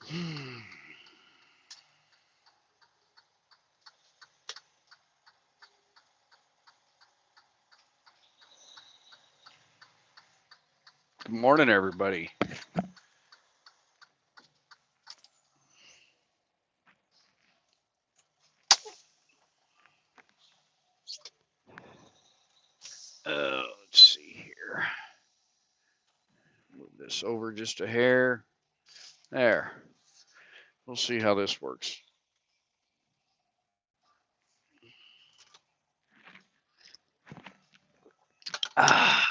Good morning, everybody. Let's see here. Move this over just a hair. There. We'll see how this works. Ah,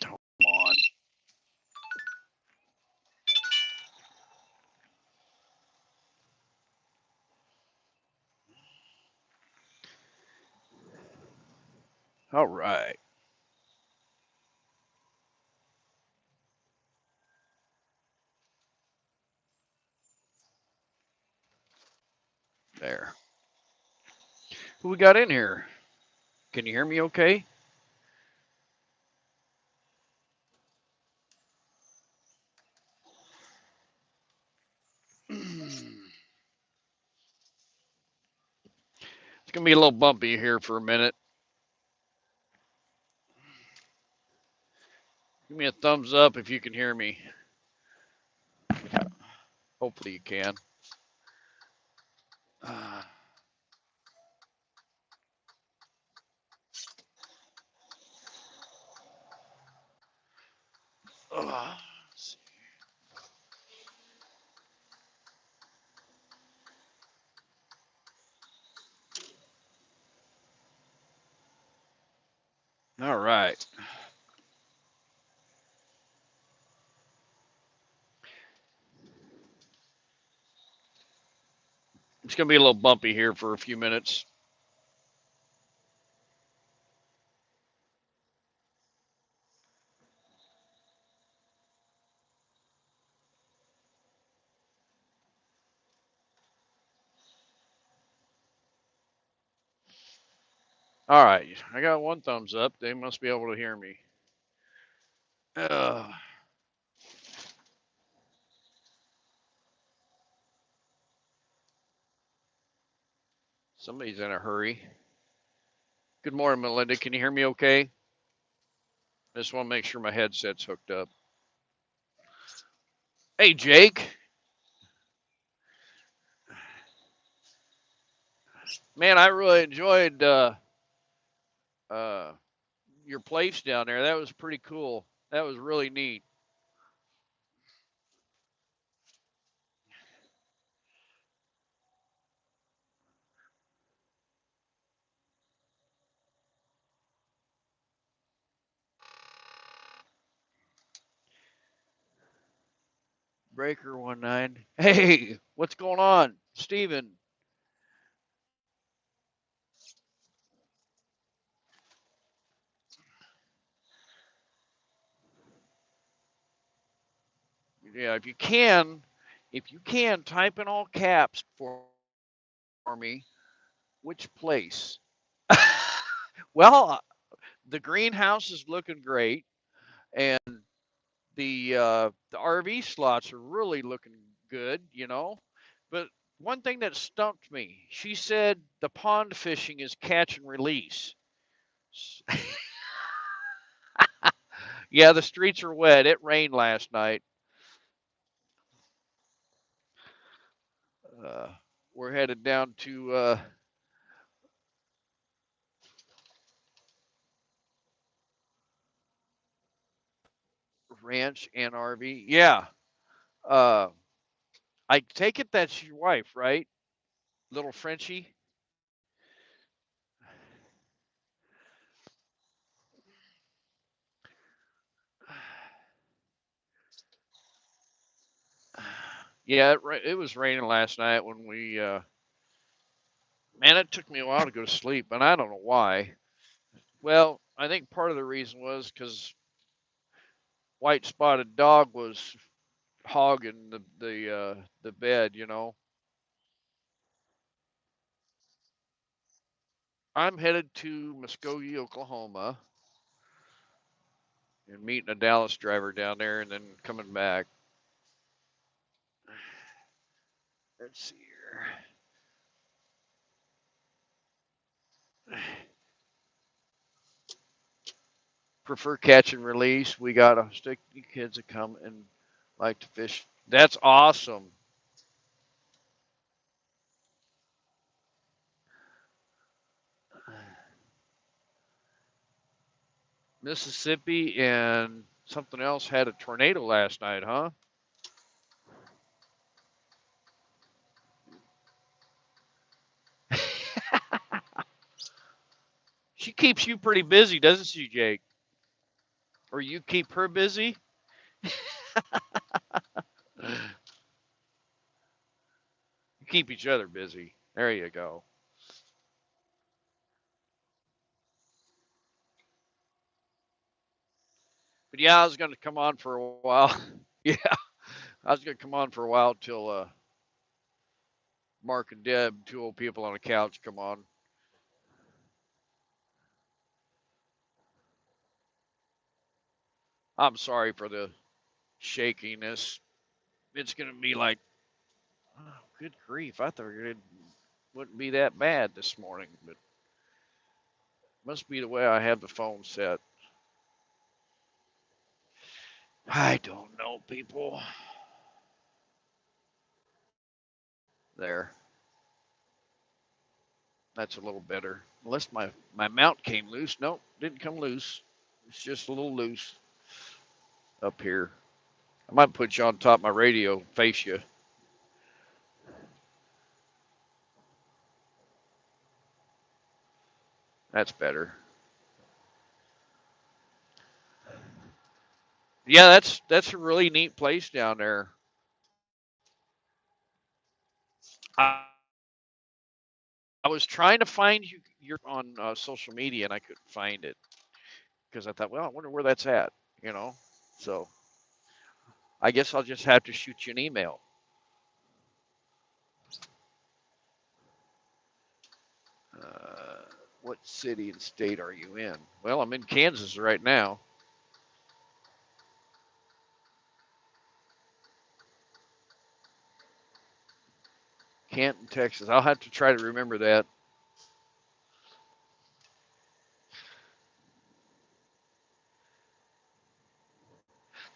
come on. All right. There. Who we got in here? Can you hear me okay? It's going to be a little bumpy here for a minute. Give me a thumbs up if you can hear me. Hopefully you can. Uh, uh, all right. It's going to be a little bumpy here for a few minutes. All right. I got one thumbs up. They must be able to hear me. Uh, Somebody's in a hurry. Good morning, Melinda. Can you hear me okay? I just want to make sure my headset's hooked up. Hey, Jake. Man, I really enjoyed uh, your place down there. That was pretty cool. That was really neat. Breaker 19. Hey, what's going on? Steven. Yeah, if you can, type in all caps for me. Which place? Well, the greenhouse is looking great, and the RV slots are really looking good, you know. But one thing that stumped me, she said the pond fishing is catch and release. Yeah, the streets are wet. It rained last night. Uh, we're headed down to ranch and RV. Yeah. Uh, I take it that's your wife, right? Little Frenchie. Yeah, it was raining last night when we. Man, it took me a while to go to sleep, and I don't know why. Well, I think part of the reason was because white spotted dog was hogging the bed. You know, I'm headed to Muskogee, Oklahoma, and meeting a Dallas driver down there, and then coming back. Let's see here. Prefer catch and release. We got a stick kids that come and like to fish. That's awesome. Mississippi and something else had a tornado last night, huh? She keeps you pretty busy, doesn't she, Jake? Or you keep her busy? You keep each other busy. There you go. But yeah, I was going to come on for a while. Yeah, I was going to come on for a while till Mark and Deb, two old people on a couch, come on. I'm sorry for the shakiness. It's going to be like, oh, good grief. I thought it wouldn't be that bad this morning, but must be the way I have the phone set. I don't know, people. There. That's a little better. Unless my mount came loose. Nope, didn't come loose. It's just a little loose up here. I might put you on top of my radio, face you. That's better. Yeah, that's a really neat place down there. I, I was trying to find you. You're on social media, and I couldn't find it because I thought, well, I wonder where that's at. You know, so I guess I'll just have to shoot you an email. Uh, what city and state are you in? Well, I'm in Kansas right now. Canton, Texas. I'll have to try to remember that.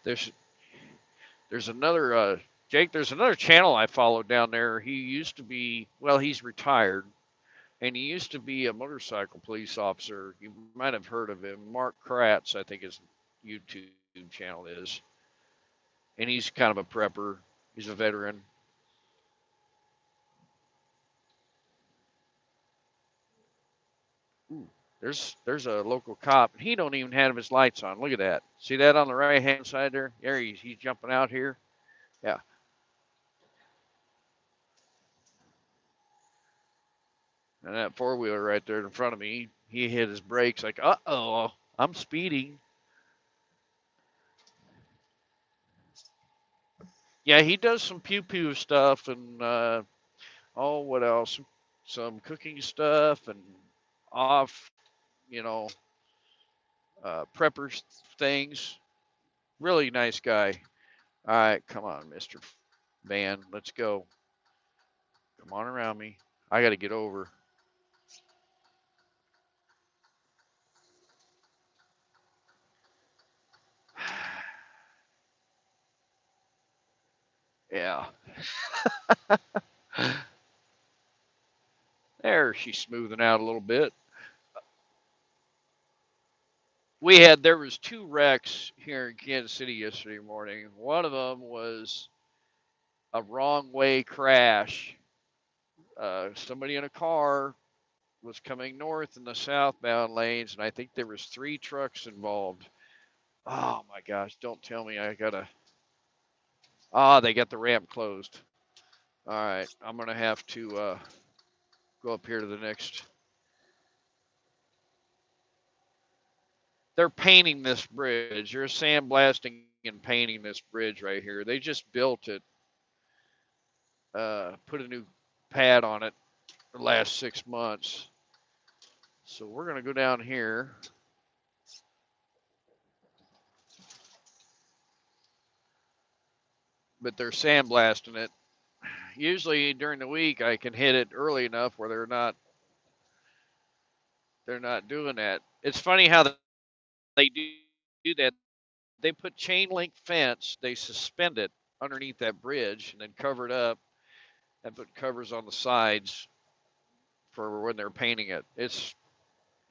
There's there's another Jake. There's another channel I follow down there. He used to be, well, he's retired, and he used to be a motorcycle police officer. You might have heard of him. Mark Kratz, I think his YouTube channel is, and he's kind of a prepper. He's a veteran. Ooh, there's a local cop. He don't even have his lights on. Look at that. See that on the right hand side there? There he's jumping out here. Yeah. And that four wheeler right there in front of me, he hit his brakes like, uh oh, I'm speeding. Yeah, he does some pew pew stuff and oh, what else? Some cooking stuff and off, you know, preppers things. Really nice guy. All right, come on, Mister Van, let's go. Come on around me. I got to get over. Yeah. There, she's smoothing out a little bit. There was two wrecks here in Kansas City yesterday morning. One of them was a wrong way crash. Somebody in a car was coming north in the southbound lanes, and I think there was three trucks involved. Oh my gosh! Don't tell me I gotta. Ah, they got the ramp closed. All right, I'm gonna have to go up here to the next. They're painting this bridge. They're sandblasting and painting this bridge right here. They just built it. Put a new pad on it the last 6 months. So we're going to go down here. But they're sandblasting it. Usually during the week I can hit it early enough where they're not doing that. It's funny how they do that. They put chain link fence, they suspend it underneath that bridge and then cover it up and put covers on the sides for when they're painting it. It's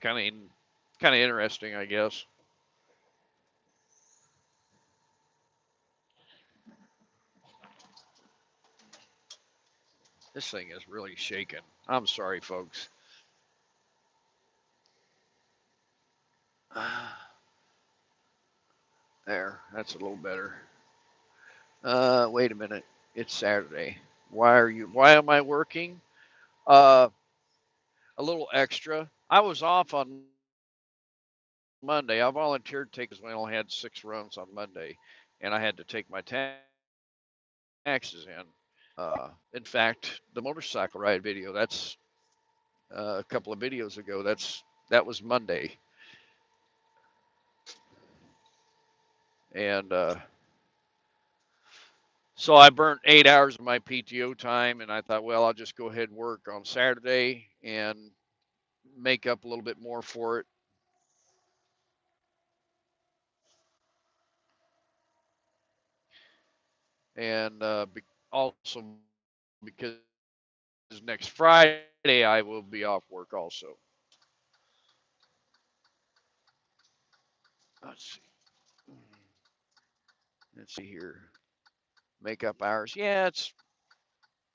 kind of interesting, I guess. This thing is really shaking. I'm sorry, folks. There, that's a little better. Wait a minute. It's Saturday. Why am I working? Uh, a little extra. I was off on Monday. I volunteered to take because we only had 6 runs on Monday, and I had to take my taxes in. In fact, the motorcycle ride video, that's a couple of videos ago. That was Monday, and so I burnt 8 hours of my PTO time, and I thought, well, I'll just go ahead and work on Saturday and make up a little bit more for it. And also because next Friday I will be off work also. Let's see. Let's see here. Make up hours. Yeah,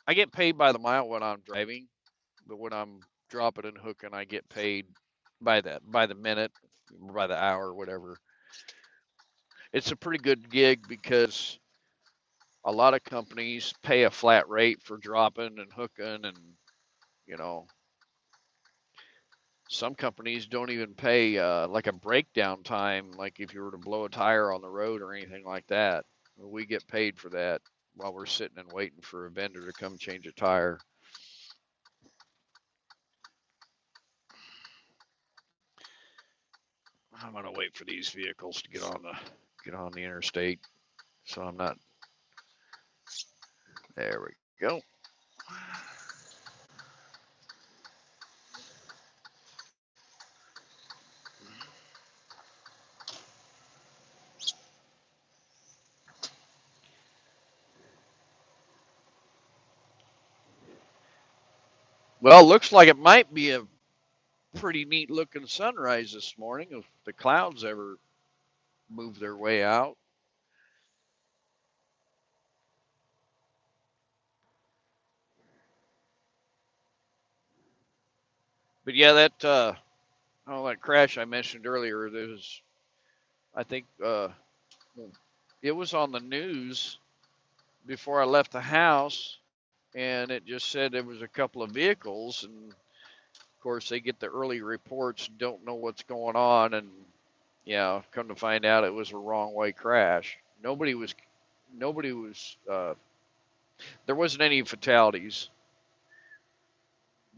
I get paid by the mile when I'm driving, but when I'm dropping and hooking, I get paid by the minute, by the hour, whatever. It's a pretty good gig because a lot of companies pay a flat rate for dropping and hooking, and you know some companies don't even pay like a breakdown time, like if you were to blow a tire on the road or anything like that. We get paid for that while we're sitting and waiting for a vendor to come change a tire. I'm gonna wait for these vehicles to get on the interstate, so I'm not. There we go. Well, looks like it might be a pretty neat looking sunrise this morning if the clouds ever move their way out. But yeah, that crash I mentioned earlier, there was, I think, it was on the news before I left the house, and it just said there was a couple of vehicles, and of course they get the early reports, don't know what's going on, and yeah, come to find out it was a wrong way crash. Nobody was. There wasn't any fatalities,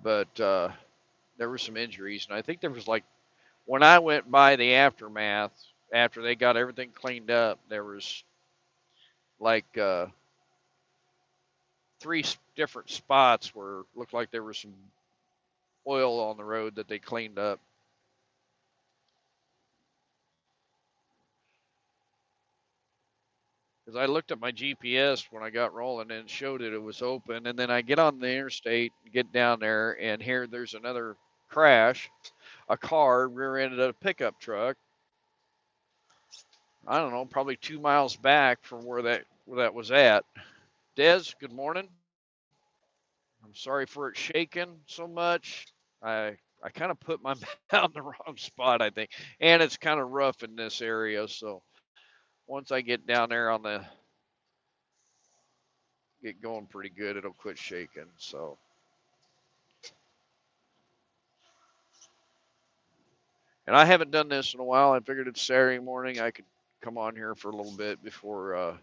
but there were some injuries, and I think there was like when I went by the aftermath after they got everything cleaned up, there was like three different spots where it looked like there was some oil on the road that they cleaned up. Because I looked at my GPS when I got rolling and showed it was open, and then I get on the interstate, get down there, and here there's another crash. A car rear-ended a pickup truck. I don't know, probably 2 miles back from where that was at. Des, good morning. I'm sorry for it shaking so much. I kind of put my mouth in the wrong spot, I think, and it's kind of rough in this area. So once I get down there get going pretty good, it'll quit shaking. So, and I haven't done this in a while. I figured it's Saturday morning. I could come on here for a little bit before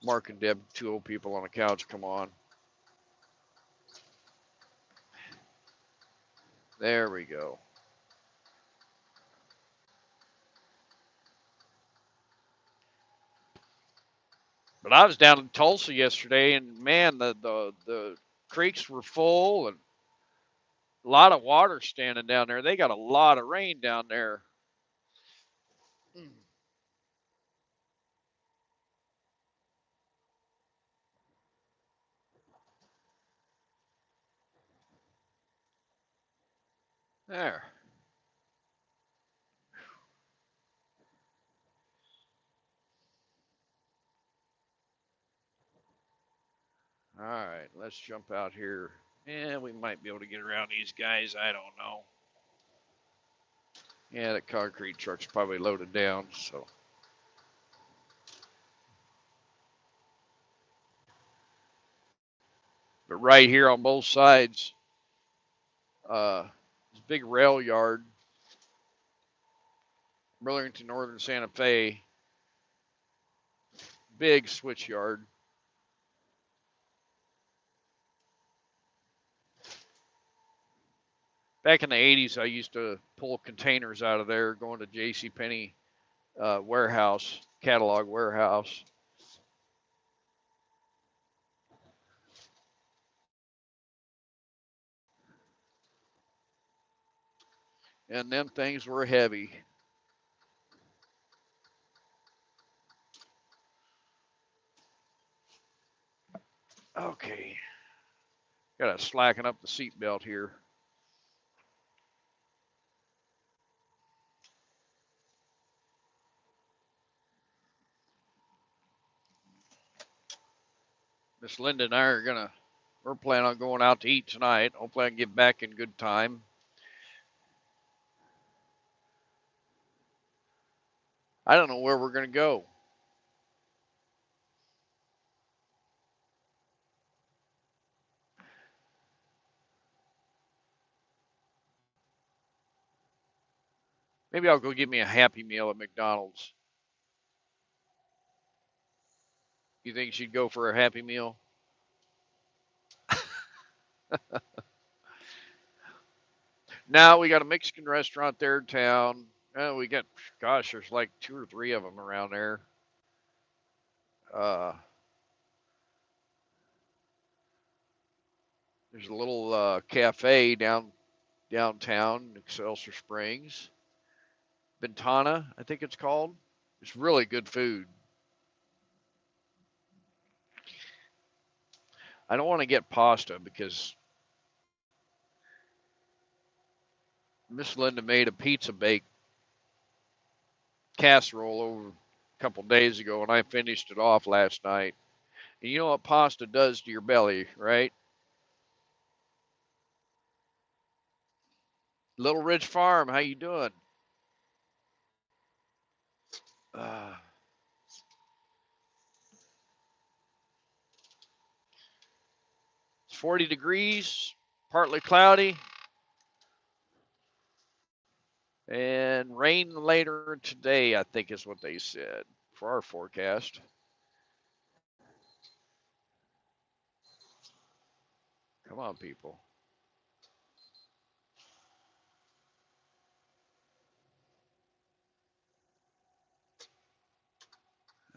Mark and Deb, two old people on the couch, come on. There we go. But I was down in Tulsa yesterday, and man, the creeks were full and a lot of water standing down there. They got a lot of rain down there. There. All right, let's jump out here. Yeah, we might be able to get around these guys. I don't know. Yeah, the concrete truck's probably loaded down, so. But right here on both sides, this big rail yard, Burlington, Northern Santa Fe, big switch yard. Back in the 80s, I used to pull containers out of there going to J.C. Penney warehouse, catalog warehouse. And them things were heavy. Okay. Got to slacken up the seatbelt here. Miss Linda and I are we're planning on going out to eat tonight. Hopefully I can get back in good time. I don't know where we're going to go. Maybe I'll go get me a Happy Meal at McDonald's. You think she'd go for a Happy Meal? Now we got a Mexican restaurant there in town. We got, gosh, there's like 2 or 3 of them around there. Uh, there's a little cafe downtown, Excelsior Springs. Bentana, I think it's called. It's really good food. I don't want to get pasta because Miss Linda made a pizza bake casserole over a couple days ago, and I finished it off last night. And you know what pasta does to your belly, right? Little Ridge Farm, how you doing? Uh, it's 40 degrees, partly cloudy, and rain later today, I think is what they said for our forecast. Come on, people.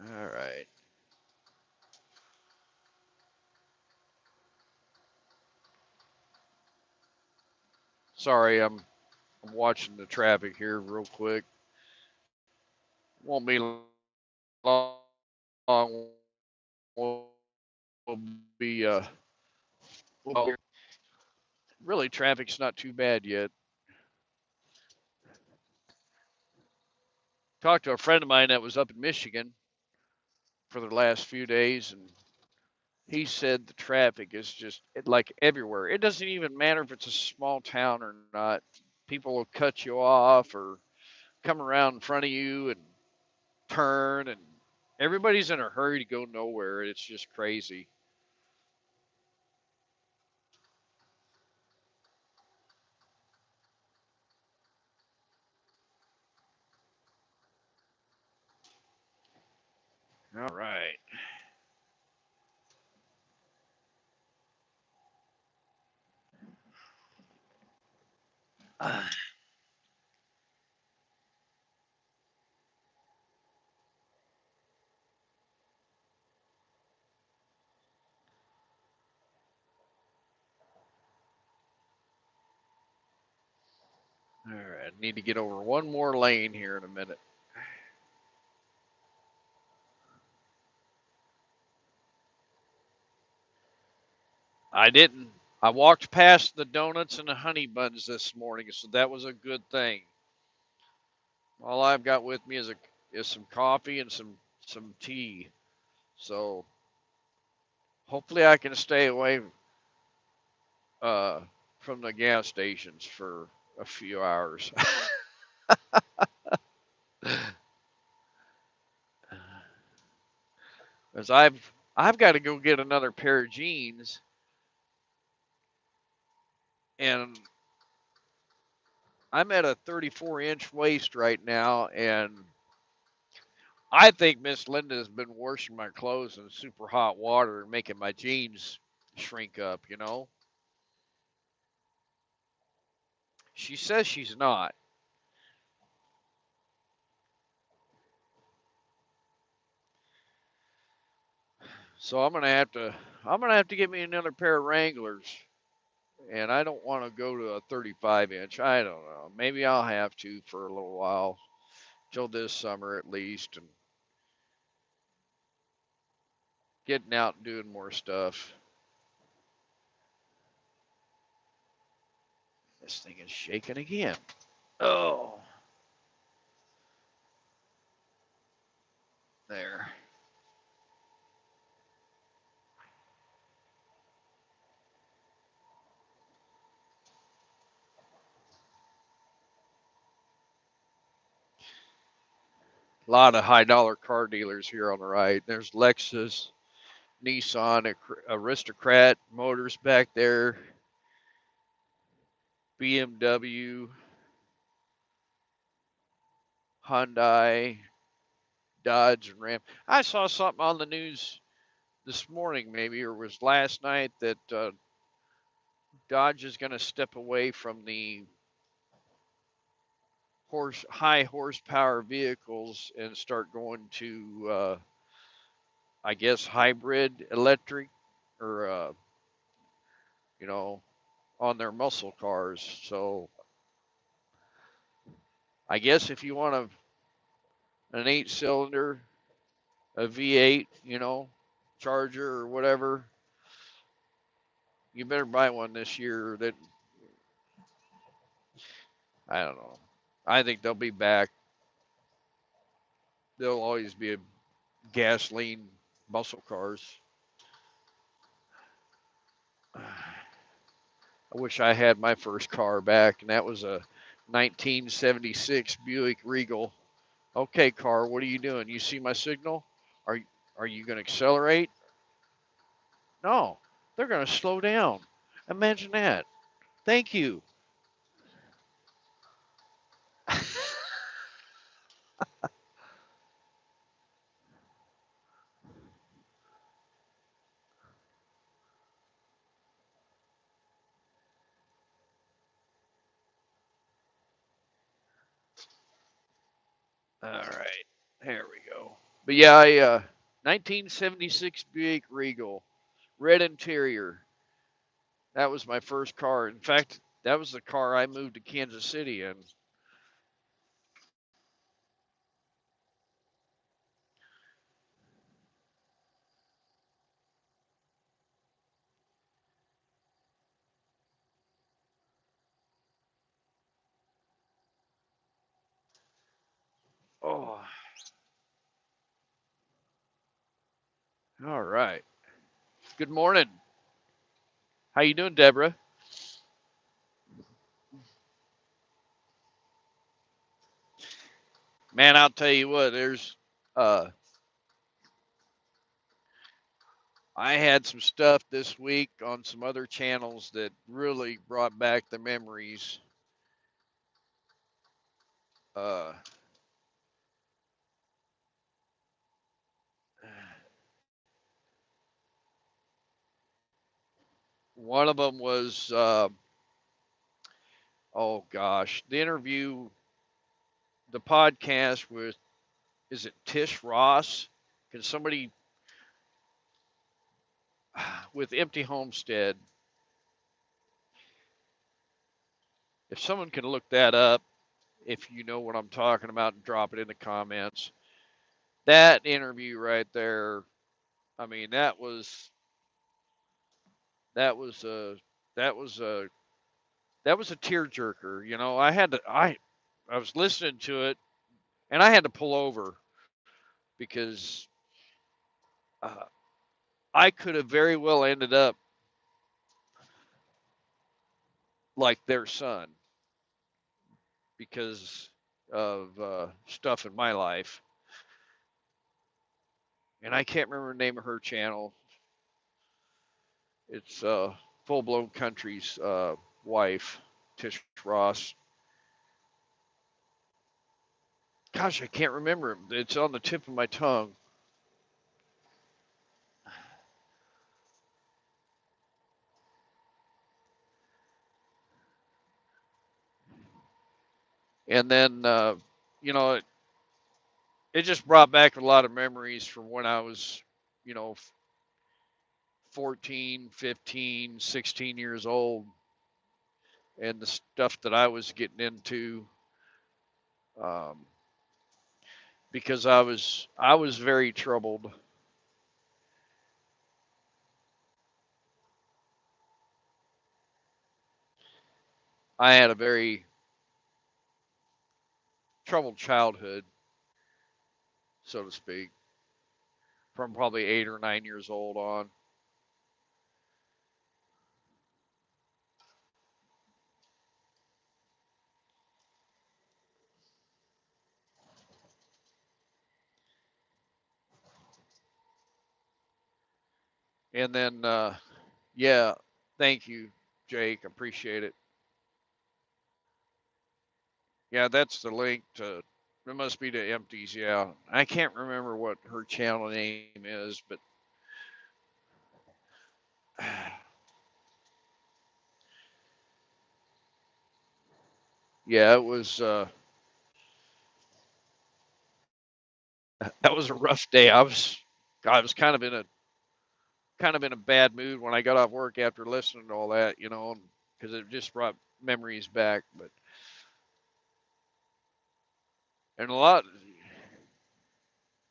All right. Sorry, I'm watching the traffic here real quick. Won't be long. We'll be well, really traffic's not too bad yet. Talked to a friend of mine that was up in Michigan for the last few days, and he said the traffic is just like everywhere. It doesn't even matter if it's a small town or not. People will cut you off or come around in front of you and turn, and everybody's in a hurry to go nowhere. It's just crazy. All right. All right, I need to get over one more lane here in a minute. I didn't. I walked past the donuts and the honey buns this morning, so that was a good thing. All I've got with me is some coffee and some tea. So hopefully I can stay away uh, from the gas stations for a few hours. Because I've got to go get another pair of jeans, and I'm at a 34-inch waist right now, and I think Miss Linda's been washing my clothes in super hot water and making my jeans shrink up, you know? She says she's not. So I'm gonna have to get me another pair of Wranglers. And I don't want to go to a 35-inch. I don't know. Maybe I'll have to for a little while, till this summer at least, and getting out and doing more stuff. This thing is shaking again. Oh, there. A lot of high dollar car dealers here on the right. There's Lexus, Nissan, Aristocrat Motors back there, BMW, Hyundai, Dodge, and Ram. I saw something on the news this morning, maybe, or was last night, that Dodge is going to step away from the high horsepower vehicles and start going to, I guess, hybrid electric, or you know, on their muscle cars. So I guess if you want an 8-cylinder, a V8, Charger or whatever, you better buy one this year. That, I don't know. I think they'll be back. They'll always be a gasoline muscle cars. I wish I had my first car back, and that was a 1976 Buick Regal. Okay, car, what are you doing? You see my signal? Are are you going to accelerate? No, they're going to slow down. Imagine that. Thank you. All right, there we go. But yeah, 1976 Buick Regal, red interior. That was my first car. In fact, that was the car I moved to Kansas City in. Oh, all right. Good morning. How you doing, Deborah? Man, I'll tell you what. Uh, I had some stuff this week on some other channels that really brought back the memories. Uh, One of them was, oh gosh, the interview, the podcast with, is it Tish Ross? Can somebody, with Empty Homestead? If someone can look that up, if you know what I'm talking about, and drop it in the comments. That interview right there, I mean, that was a that was a that was a tearjerker. You know, I was listening to it, and I had to pull over because uh, I could have very well ended up like their son because of stuff in my life. And I can't remember the name of her channel. It's Full Blown Country's wife, Tish Ross. Gosh, I can't remember. It's on the tip of my tongue. And then, you know, it just brought back a lot of memories from when I was, you know, 14, 15, 16 years old, and the stuff that I was getting into, um, because I was very troubled. I had a very troubled childhood, so to speak, from probably 8 or 9 years old on. And then, yeah, thank you, Jake. Appreciate it. Yeah, that's the link to. It must be to Empties. Yeah, I can't remember what her channel name is, but yeah, it was. That was a rough day. I was kind of in a bad mood when I got off work after listening to all that, you know, because it just brought memories back. But and a lot,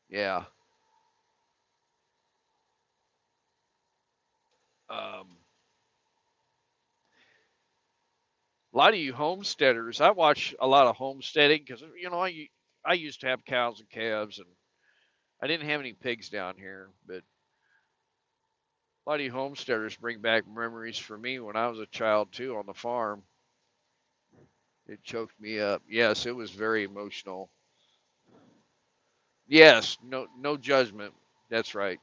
yeah. A lot of you homesteaders, I watch a lot of homesteading because you know I used to have cows and calves, and I didn't have any pigs down here, but a lot of you homesteaders bring back memories for me when I was a child too on the farm. It choked me up. Yes, it was very emotional. Yes, no judgment. That's right.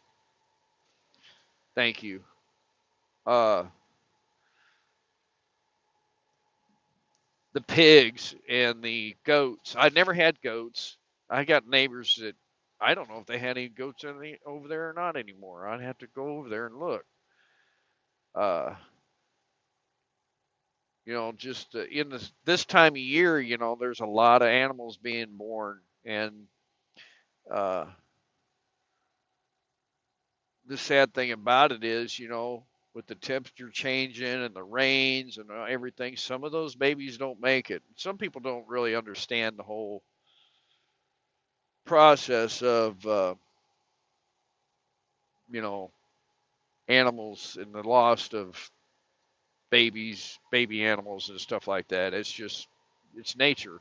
Thank you. Uh, the pigs and the goats. I never had goats. I got neighbors that I don't know if they had any goats over there or not anymore. I'd have to go over there and look. Uh, just in this time of year, there's a lot of animals being born, and uh, the sad thing about it is, with the temperature changing and the rains and everything, some of those babies don't make it. Some people don't really understand the whole process of, you know, animals and the loss of baby animals and stuff like that. It's nature.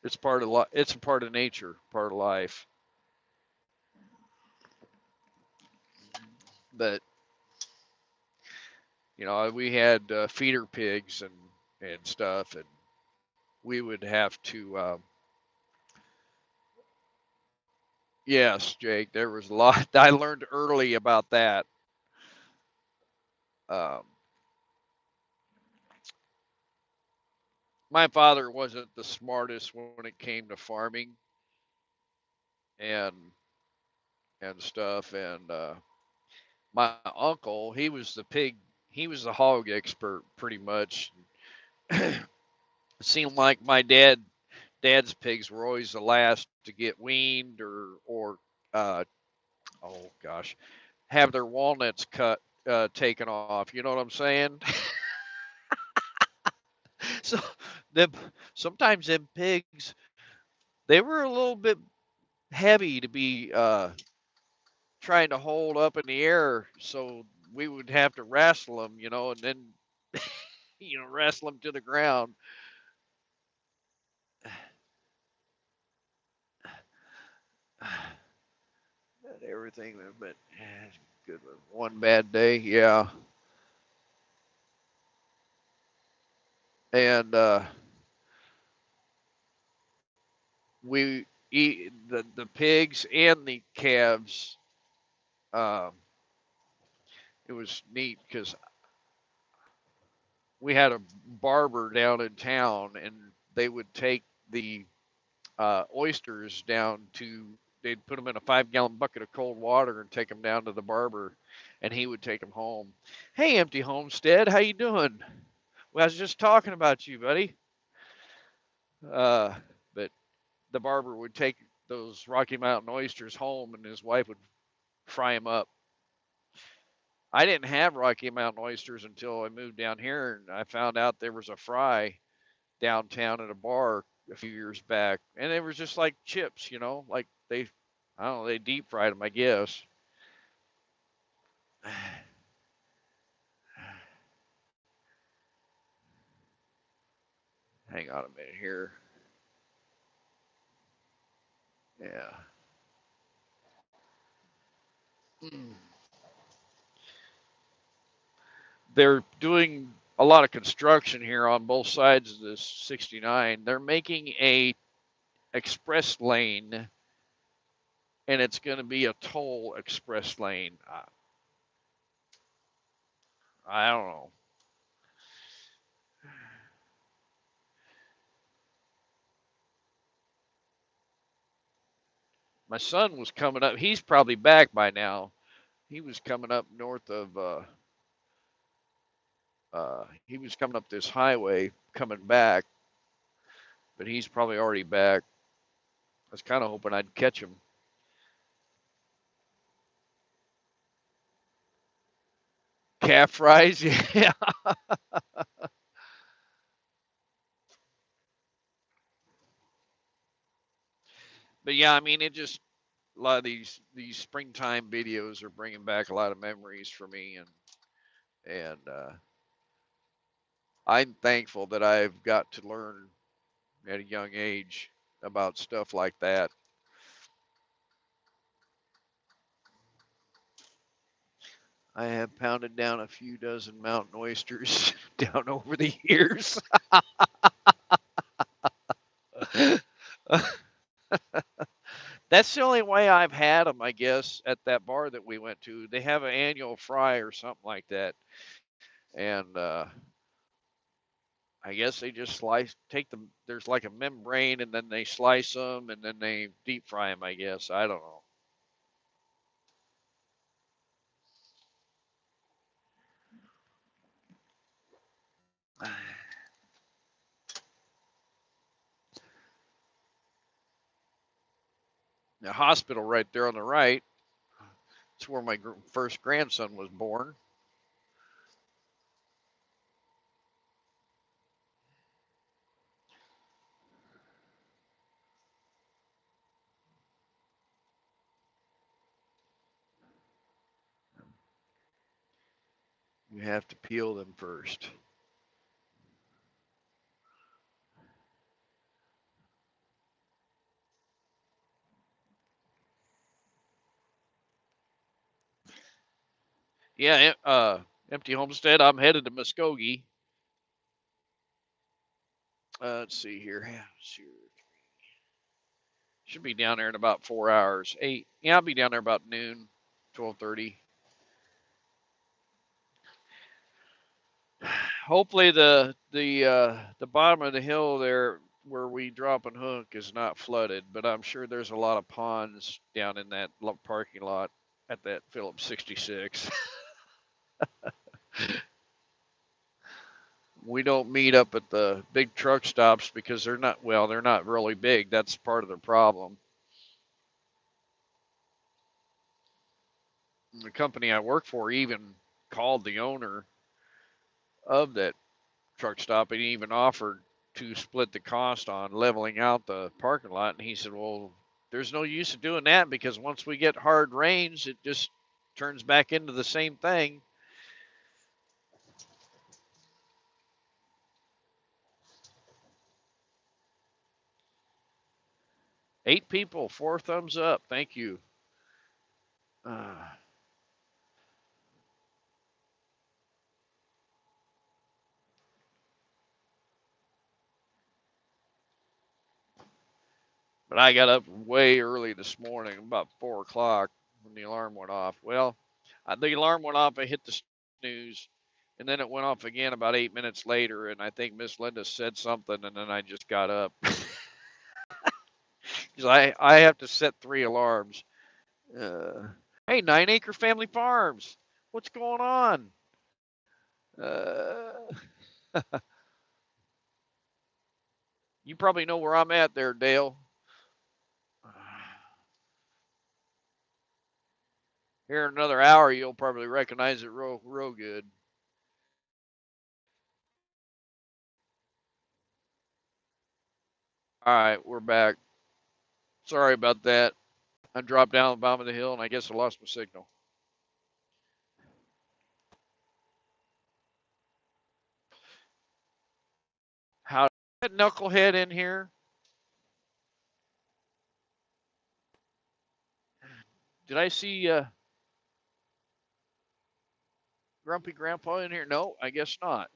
It's part of It's a part of nature, part of life. But we had feeder pigs and stuff, and we would have to. Yes, Jake, there was a lot. I learned early about that. Um, my father wasn't the smartest when it came to farming and stuff, and my uncle, he was the hog expert pretty much. It seemed like my dad's pigs were always the last to get weaned or uh, oh gosh, have their walnuts taken off. You know what I'm saying? So them sometimes them pigs, they were a little bit heavy to be trying to hold up in the air, so we would have to wrestle them, and then wrestle them to the ground. Everything, but good one bad day, yeah. And we eat the pigs and the calves. Um, it was neat because we had a barber down in town, and they would take the oysters down to. They'd put them in a 5-gallon bucket of cold water and take them down to the barber, and he would take them home. Hey, Empty Homestead, how you doing? Well, I was just talking about you, buddy. But the barber would take those Rocky Mountain oysters home, and his wife would fry them up. I didn't have Rocky Mountain oysters until I moved down here, and I found out there was a fry downtown at a bar a few years back, and it was just like chips, like I don't know, they deep fried them, I guess. Hang on a minute here. Yeah. Mm. They're doing a lot of construction here on both sides of this 69. They're making a express lane, and it's going to be a toll express lane. I don't know. My son was coming up. He's probably back by now. He was coming up north of. He was coming up this highway, coming back, but he's probably already back. I was kind of hoping I'd catch him. Calf fries, yeah. But yeah, I mean, it just a lot of these springtime videos are bringing back a lot of memories for me, and I'm thankful that I've got to learn at a young age about stuff like that. I have pounded down a few dozen mountain oysters down over the years. That's the only way I've had them, I guess, at that bar that we went to. They have an annual fry or something like that, and I guess they just take them. There's like a membrane, and then they slice them, and then they deep fry them. I guess I don't know. The hospital right there on the right. It's where my first grandson was born. You have to peel them first. Yeah, Empty Homestead. I'm headed to Muskogee. Let's see here. Yeah, sure. Should be down there in about 4 hours. 8. Yeah, I'll be down there about noon, 12:30. Hopefully the bottom of the hill there where we drop and hook is not flooded, but I'm sure there's a lot of ponds down in that parking lot at that Phillips 66. We don't meet up at the big truck stops because they're not really big. That's part of the problem. The company I work for even called the owner of that truck stop, and he even offered to split the cost on leveling out the parking lot. And he said, well, there's no use of doing that because once we get hard rains, it just turns back into the same thing. Eight people, 4 thumbs up. Thank you. But I got up way early this morning, about 4 o'clock, when the alarm went off. Well, the alarm went off. I hit the snooze, and then it went off again about 8 minutes later. And I think Miss Linda said something, and then I just got up. Because I have to set 3 alarms. Hey, 9 Acre Family Farms, what's going on? Uh, you probably know where I'm at there, Dale. Here in another hour, you'll probably recognize it real good. All right, we're back. Sorry about that. I dropped down the bottom of the hill, and I guess I lost my signal. How that knucklehead in here? Did I see Grumpy Grandpa in here? No, I guess not.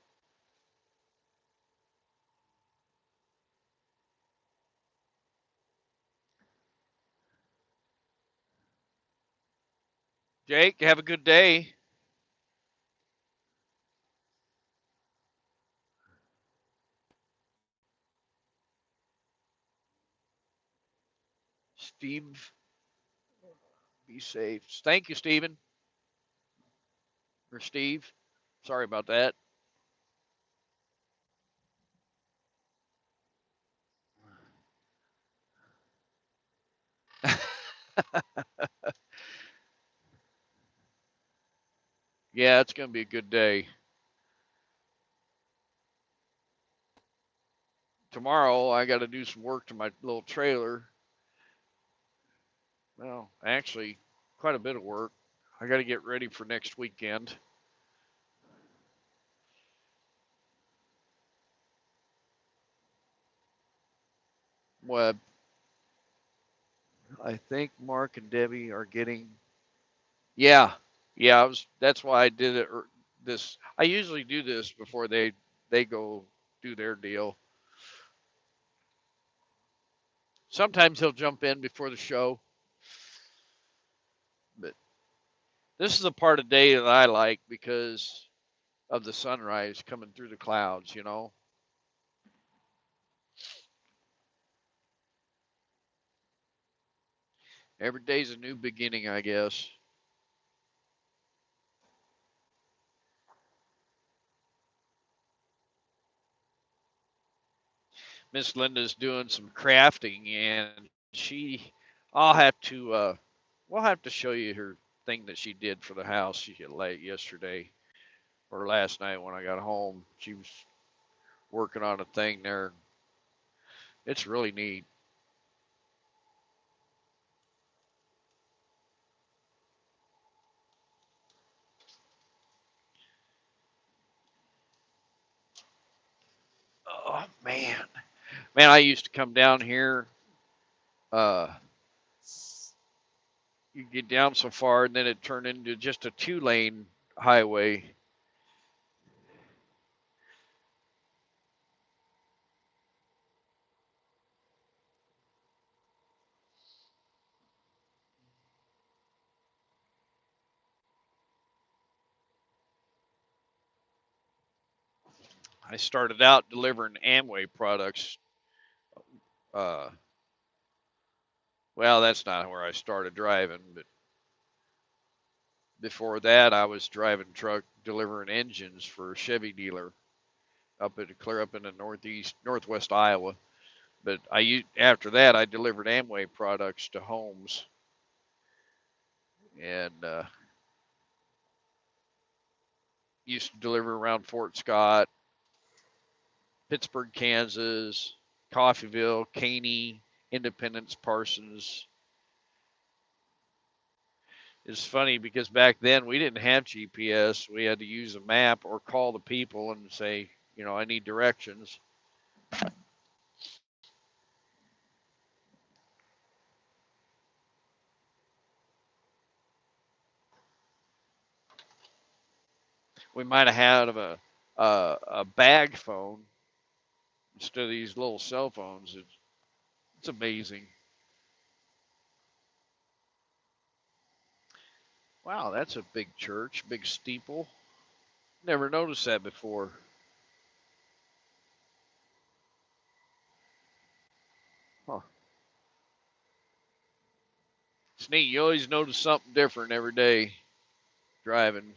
Jake, have a good day. Steve, be safe. Thank you, Steven. Or Steve. Sorry about that. Yeah, it's going to be a good day. Tomorrow, I got to do some work to my little trailer. Well, actually, quite a bit of work. I got to get ready for next weekend. Well, I think Mark and Debbie are getting. Yeah, yeah. That's why I did it. This. I usually do this before they go do their deal. Sometimes he'll jump in before the show, but this is a part of the day that I like because of the sunrise coming through the clouds. Every day's a new beginning, I guess. Miss Linda's doing some crafting, and I'll have to, we'll have to show you her thing that she did for the house. She did late yesterday or last night when I got home. She was working on a thing there. It's really neat. Oh man, I used to come down here. Uh, you get down so far, and then it turned into just a 2-lane highway. I started out delivering Amway products. Uh, well, that's not where I started driving, but before that, I was driving truck delivering engines for a Chevy dealer clear up in the northwest Iowa. But after that, I delivered Amway products to homes, and used to deliver around Fort Scott, Pittsburgh, Kansas, Coffeyville, Caney, Independence, Parsons. It's funny because back then we didn't have GPS. We had to use a map or call the people and say, I need directions. We might have had a bag phone instead of these little cell phones. It's amazing. Wow, that's a big church, big steeple. Never noticed that before. Huh. It's neat. You always notice something different every day driving.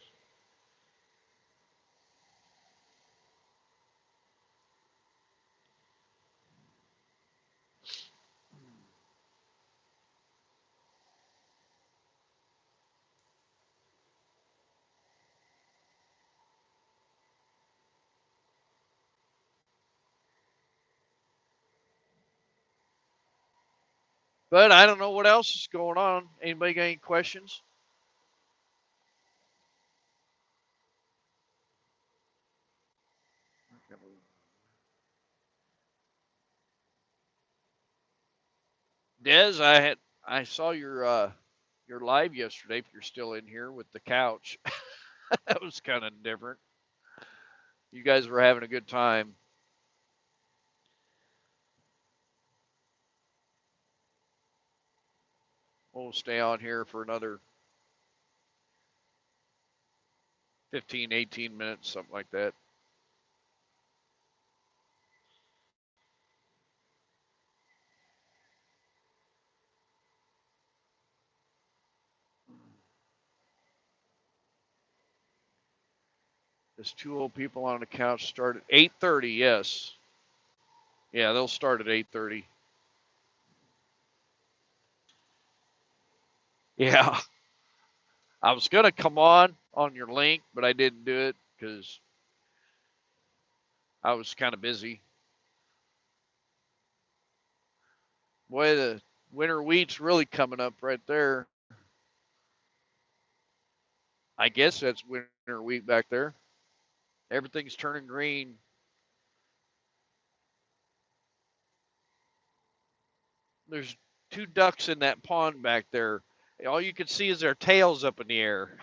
But I don't know what else is going on. Anybody got any questions? Des, I saw your live yesterday. If you're still in here with the couch, that was kind of different. You guys were having a good time. We'll stay on here for another 15, 18 minutes, something like that. There's two old people on the couch start at 8:30. Yes, yeah, they'll start at 8:30. Yeah, I was gonna come on your link, but I didn't do it because I was kind of busy. Boy, the winter wheat's really coming up right there. I guess that's winter wheat back there. Everything's turning green. There's two ducks in that pond back there. All you can see is their tails up in the air.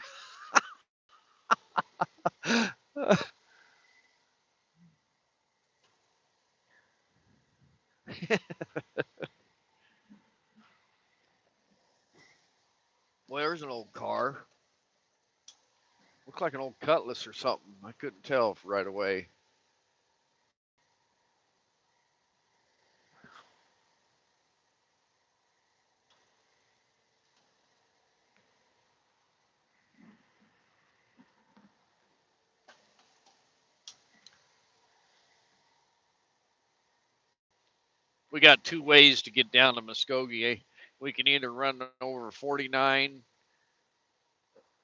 Well, there's an old car. Looks like an old Cutlass or something. I couldn't tell right away. We got two ways to get down to Muskogee. We can either run over 49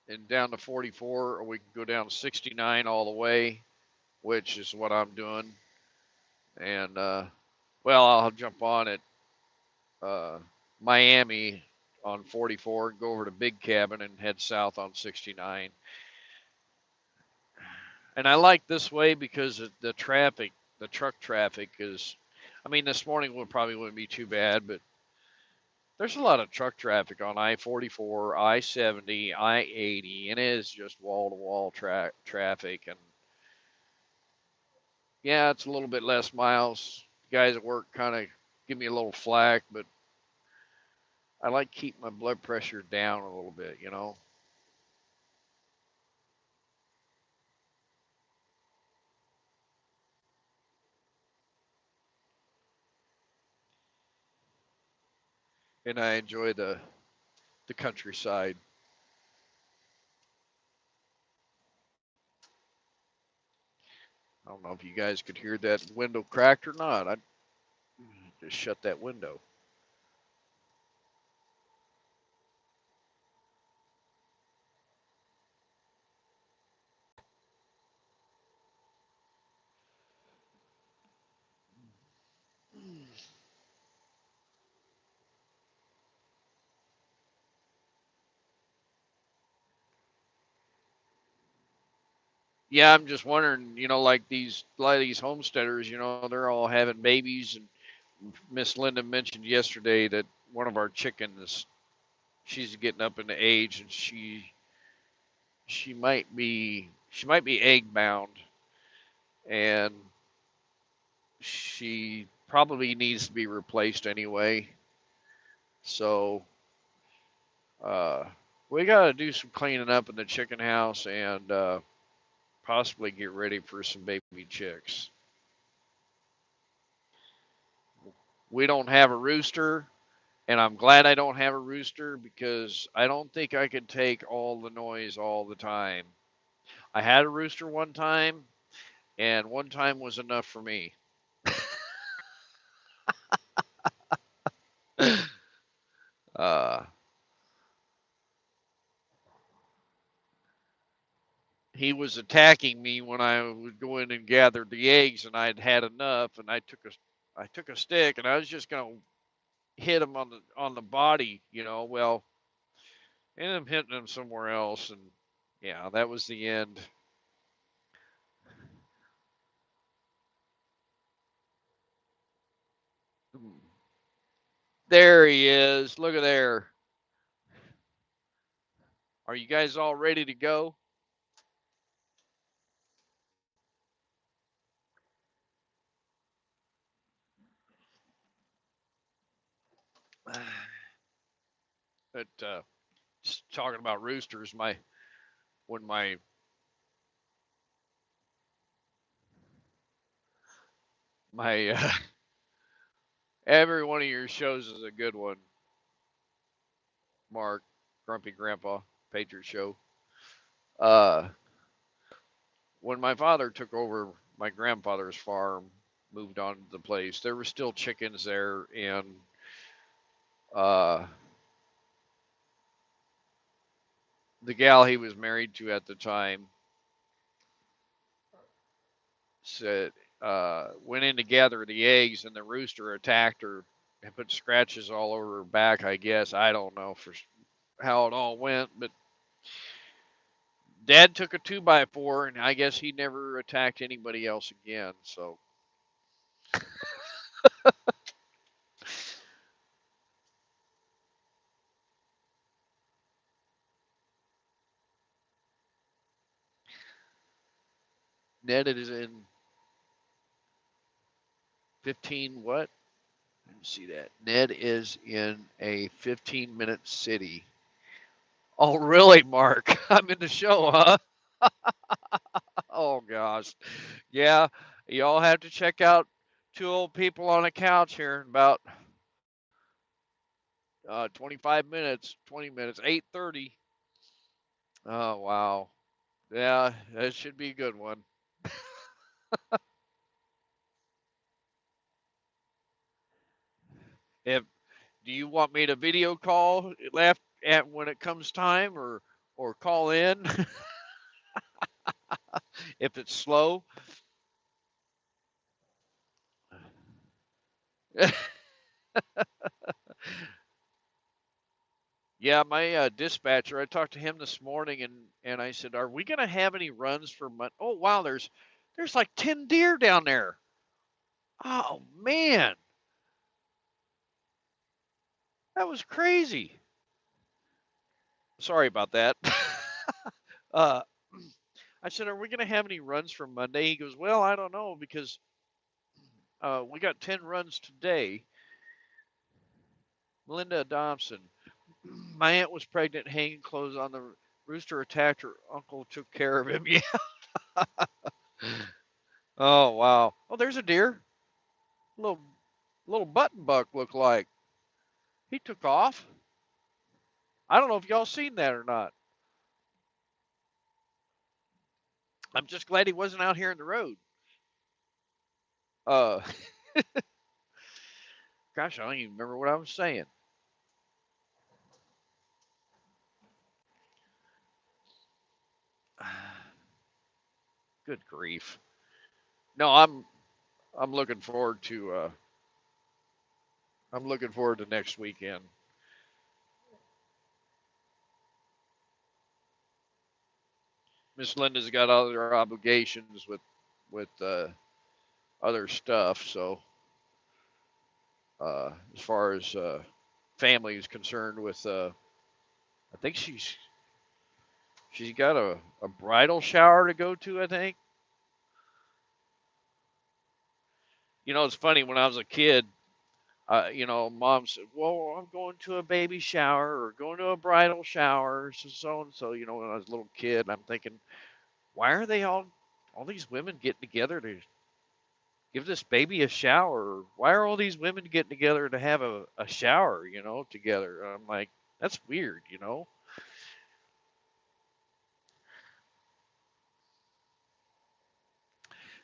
and down to 44, or we can go down 69 all the way, which is what I'm doing. And well, I'll jump on at uh, Miami on 44 and go over to Big Cabin and head south on 69. And I like this way because the traffic, the truck traffic is, I mean, this morning probably wouldn't be too bad, but there's a lot of truck traffic on I-44, I-70, I-80, and it is just wall-to-wall traffic. And yeah, it's a little bit less miles. Guys at work kind of give me a little flack, but I like keep my blood pressure down a little bit. And I enjoy the countryside. I don't know if you guys could hear that window cracked or not. I just shut that window. Yeah, I'm just wondering, like a lot of these homesteaders, they're all having babies, and Miss Linda mentioned yesterday that one of our chickens, she's getting up in the age, and she might be egg bound, and she probably needs to be replaced anyway. So uh, we got to do some cleaning up in the chicken house, and possibly get ready for some baby chicks. We don't have a rooster, and I'm glad I don't have a rooster because I don't think I could take all the noise all the time. I had a rooster one time, and one time was enough for me. uh, he was attacking me when I would go in and gather the eggs, and I'd had enough, and I took a stick, and I was just gonna hit him on the body, Well, ended up hitting him somewhere else, and yeah, that was the end. There he is. Look at there. Are you guys all ready to go? But just talking about roosters, when my every one of your shows is a good one, Mark, Grumpy Grandpa, Patriot Show. Uh, when my father took over my grandfather's farm, moved on to the place, there were still chickens there, and uh, the gal he was married to at the time said went in to gather the eggs, and the rooster attacked her and put scratches all over her back. I guess I don't know for how it all went, but Dad took a 2x4, and I guess he never attacked anybody else again. So Ned is in 15 what? Let me see that. Ned is in a 15-minute city. Oh, really, Mark? I'm in the show, huh? Oh, gosh. Yeah, you all have to check out two old people on a couch here in about 25 minutes, 20 minutes, 8:30. Oh, wow. Yeah, that should be a good one. If Do you want me to video call left at when it comes time, or call in if it's slow? Yeah, my dispatcher. I talked to him this morning, and I said, "Are we going to have any runs for month?" Oh, wow, there's like 10 deer down there. Oh man, that was crazy. Sorry about that. uh, I said, "Are we going to have any runs for Monday?" He goes, "Well, I don't know because we got 10 runs today." Melinda Dobson. My aunt was pregnant, hanging clothes on the rooster attacked her uncle, took care of him. Yeah. Oh wow. Oh, there's a deer. Little little button buck looked like. He took off. I don't know if y'all seen that or not. I'm just glad he wasn't out here in the road. Uh, gosh, I don't even remember what I was saying. Good grief. No, I'm looking forward to I'm looking forward to next weekend. Miss Linda's got other obligations with other stuff. So as far as family is concerned, with I think she's got a bridal shower to go to. I think. It's funny when I was a kid. Mom said, "Well, I'm going to a baby shower or going to a bridal shower, so and so." When I was a little kid, I'm thinking, why are they all these women getting together to give this baby a shower? Why are all these women getting together to have a shower, together? And I'm like, that's weird.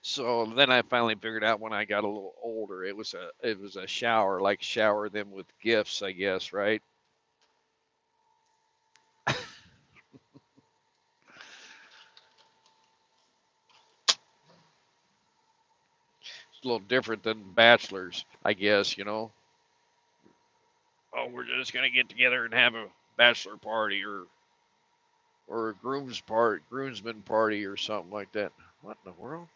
So then I finally figured out when I got a little older, it was a shower, like shower them with gifts, I guess, right? It's a little different than bachelors, I guess. Oh, we're just gonna get together and have a bachelor party or a groomsman party or something like that. What in the world?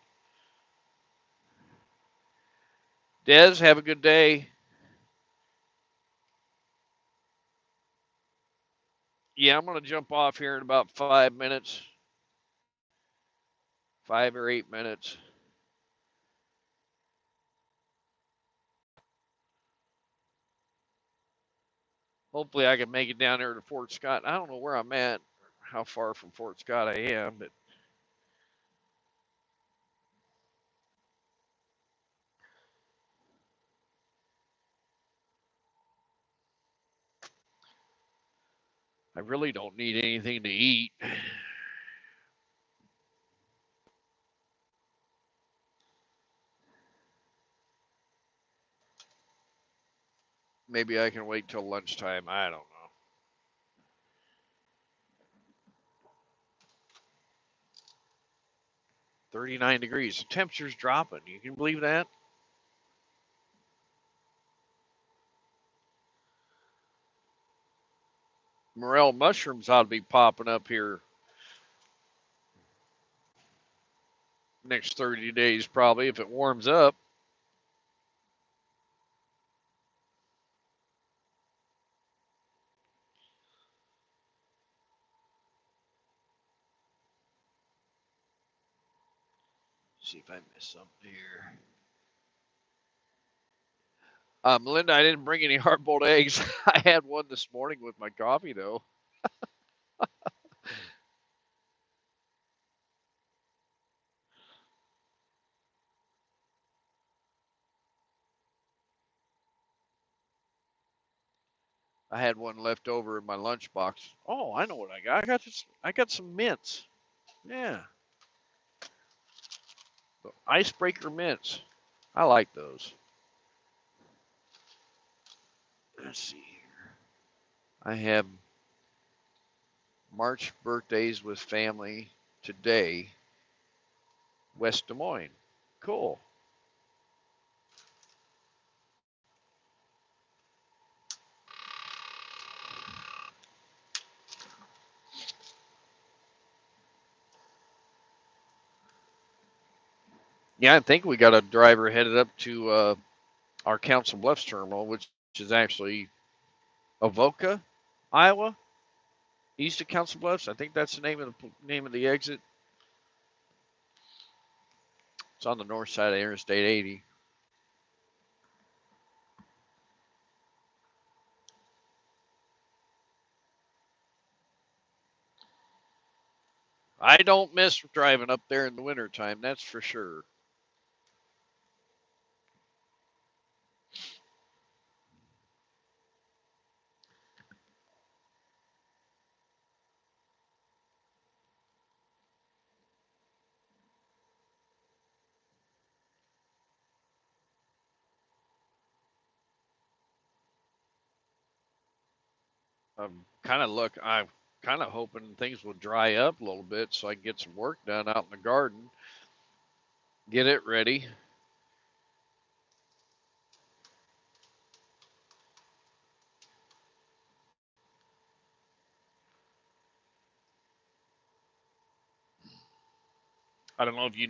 Des, have a good day. Yeah, I'm gonna jump off here in about 5 minutes, 5 or 8 minutes. Hopefully, I can make it down there to Fort Scott. I don't know where I'm at, how far from Fort Scott I am, but I really don't need anything to eat. Maybe I can wait till lunchtime. I don't know. 39 degrees. The temperature's dropping. You can believe that? Morel mushrooms ought to be popping up here next 30 days, probably, if it warms up. See if I missed something here. Melinda, I didn't bring any hard boiled eggs. I had one this morning with my coffee, though. I had one left over in my lunchbox. Oh, I know what I got. I got some mints. Yeah, the icebreaker mints. I like those. Let's see here. I have March birthdays with family today, West Des Moines. Cool. Yeah, I think we got a driver headed up to our Council Bluffs terminal, which is actually Avoca, Iowa, east of Council Bluffs. I think that's the name of the exit. It's on the north side of Interstate 80. I don't miss driving up there in the wintertime, that's for sure. I'm kind of hoping things will dry up a little bit so I can get some work done out in the garden, get it ready. I don't know if you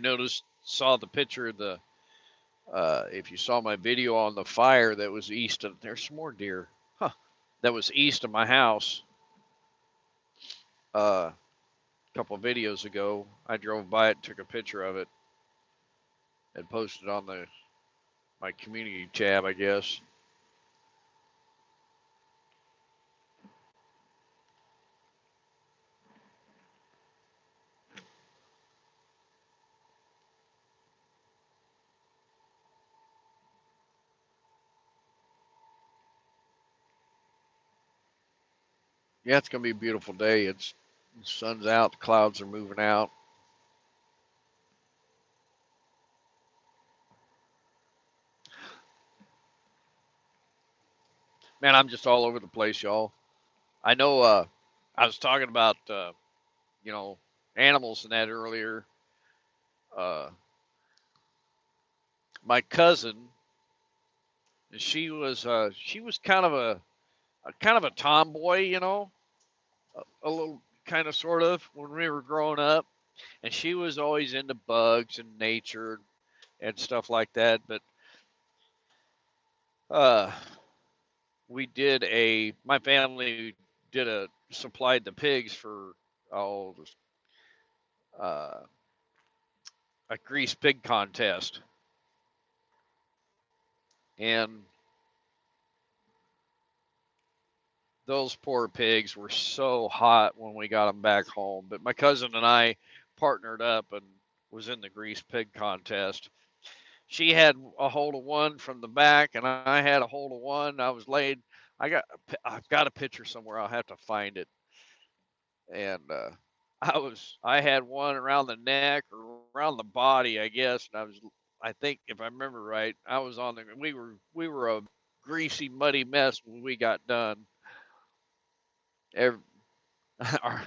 saw the picture of the, if you saw my video on the fire that was east of, there's some more deer, huh, that was east of my house a couple of videos ago. I drove by it, took a picture of it, and posted on my community tab, I guess. Yeah, it's gonna be a beautiful day. The sun's out, the clouds are moving out. Man, I'm just all over the place, y'all. I know I was talking about you know, animals and that earlier. Uh my cousin, she was kind of a tomboy, you know, a little kind of sort of when we were growing up, and she was always into bugs and nature and stuff like that. But uh my family did a supplied the pigs for oh uh, a grease pig contest, and those poor pigs were so hot when we got them back home. But my cousin and I partnered up and was in the grease pig contest. She had a hold of one from the back, and I had a hold of one. I was laid. I've got a picture somewhere. I'll have to find it. And I had one around the neck or around the body, I guess. And I think if I remember right, I was on the. We were a greasy, muddy mess when we got done. Every, our,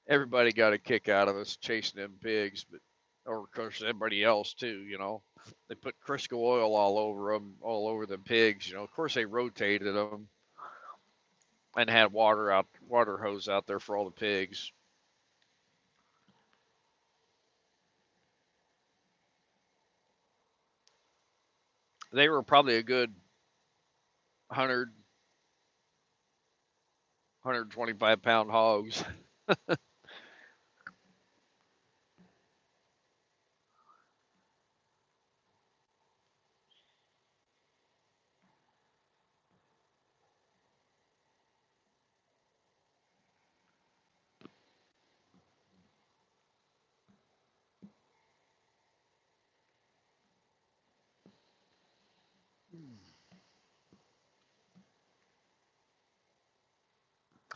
everybody got a kick out of us chasing them pigs, but or of course everybody else too. You know, they put Crisco oil all over them, all over the pigs. You know, of course they rotated them and had water hose out there for all the pigs. They were probably a good 100, 125-pound hogs.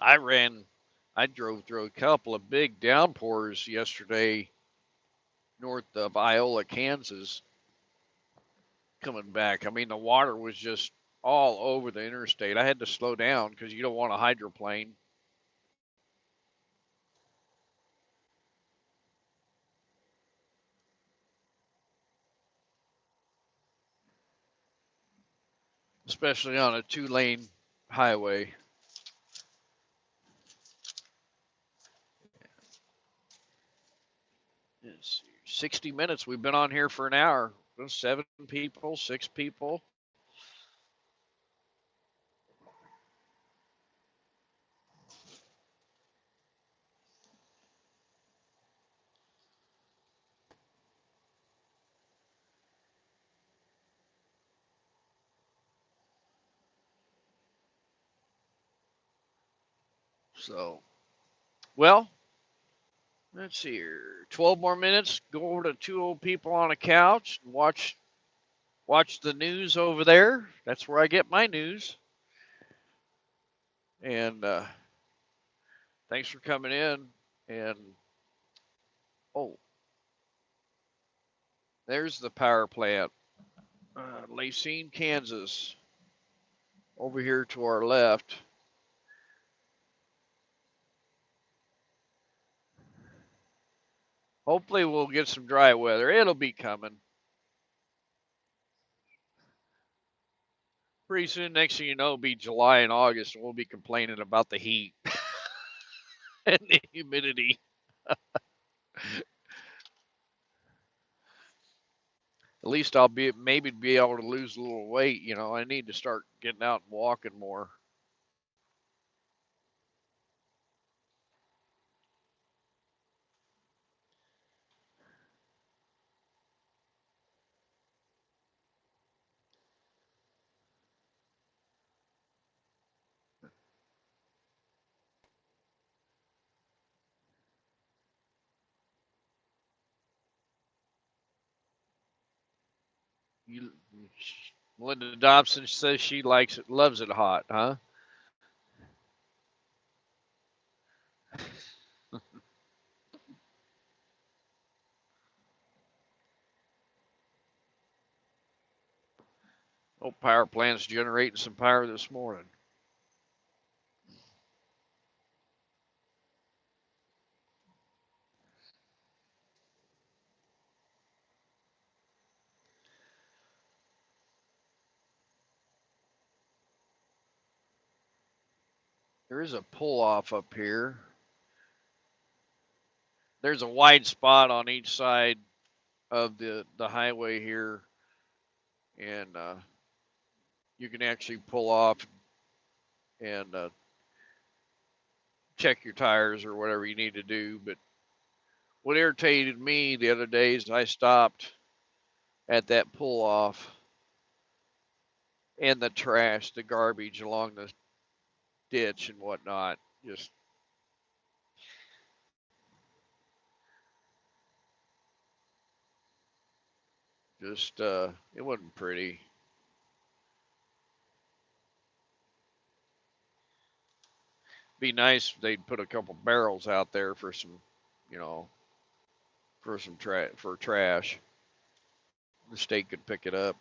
I ran, I drove through a couple of big downpours yesterday north of Iola, Kansas, coming back. I mean, the water was just all over the interstate. I had to slow down because you don't want a hydroplane. Especially on a 2-lane highway. It's 60 minutes. We've been on here for an hour. 7 people, 6 people. So, well, let's see here. 12 more minutes. Go over to two old people on a couch and watch the news over there. That's where I get my news. And thanks for coming in. And oh, there's the power plant, Lacine, Kansas, over here to our left. Hopefully, we'll get some dry weather. It'll be coming pretty soon. Next thing you know, it'll be July and August, and we'll be complaining about the heat and the humidity. At least I'll maybe be able to lose a little weight. You know, I need to start getting out and walking more. You, Melinda Dobson says she loves it hot, huh? Oh, power plant's generating some power this morning. There is a pull off up here. There's a wide spot on each side of the highway here, and you can actually pull off and check your tires or whatever you need to do. But what irritated me the other day is I stopped at that pull off, and the trash, the garbage along the ditch and whatnot, just it wasn't pretty. Be nice if they'd put a couple barrels out there for some, you know, for trash. The state could pick it up.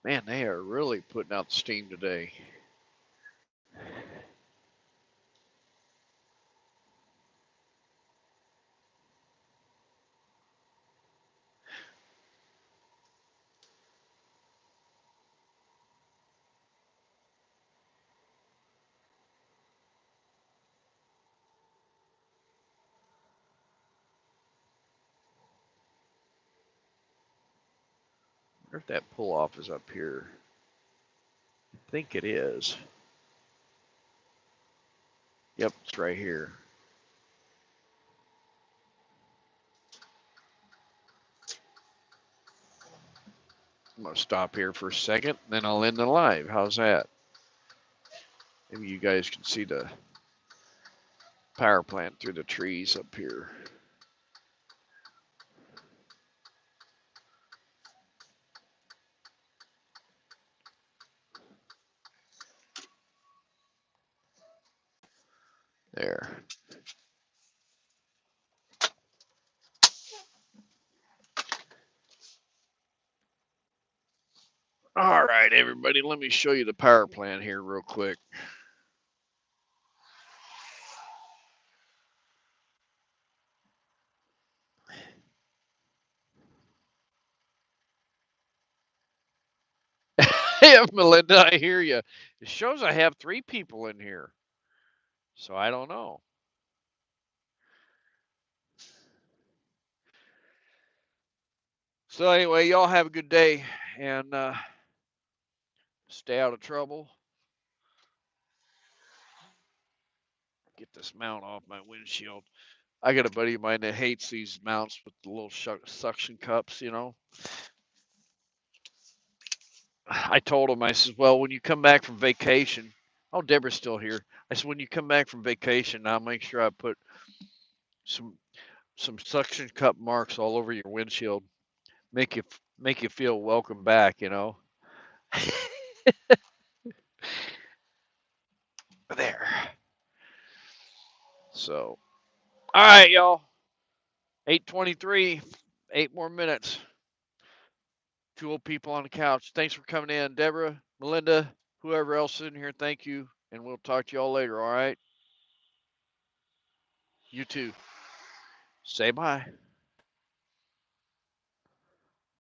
Man, they are really putting out the steam today. I wonder if that pull off is up here. I think it is. Yep, it's right here. I'm going to stop here for a second, then I'll end the live. How's that? Maybe you guys can see the power plant through the trees up here. There. All right, everybody, let me show you the power plant here real quick. Yeah, Melinda, I hear you. It shows I have 3 people in here. So I don't know. So anyway, y'all have a good day and stay out of trouble. Get this mount off my windshield. I got a buddy of mine that hates these mounts with the little suction cups, you know. I told him, I said, well, when you come back from vacation, oh, Deborah's still here. I said, when you come back from vacation, I'll make sure I put some suction cup marks all over your windshield. Make you feel welcome back, you know. There. So, all right, y'all. 8:23, 8 more minutes. 2 old people on the couch. Thanks for coming in, Deborah, Melinda, whoever else is in here. Thank you, and we'll talk to y'all later. All right. You too. Say bye.